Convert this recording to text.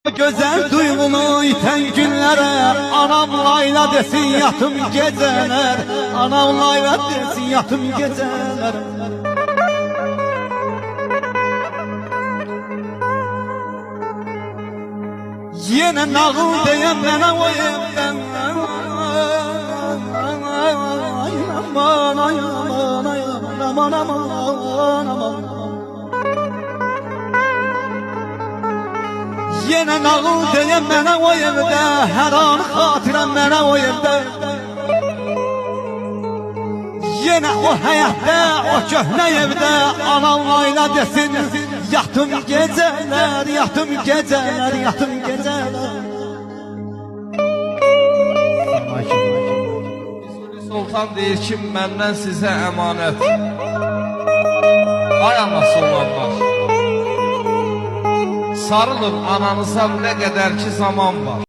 Güzel duygunu iten günlere anam layla desin yatım geceler. Anam layla desin yatım geceler. Yine nağıl diyen bana o evden. Aman aman aman aman aman aman. Yine nağıl diyen bana o evde, her an hatıram bana o evde. Yine o hayatta, o köhne evde anam layla desin yatım geceler, yatım geceler, yatım geceler. Sultan deyir ki, məndən sizə əmanət. Ay anası olanlar, sarılın ananıza nə qədər ki zaman var.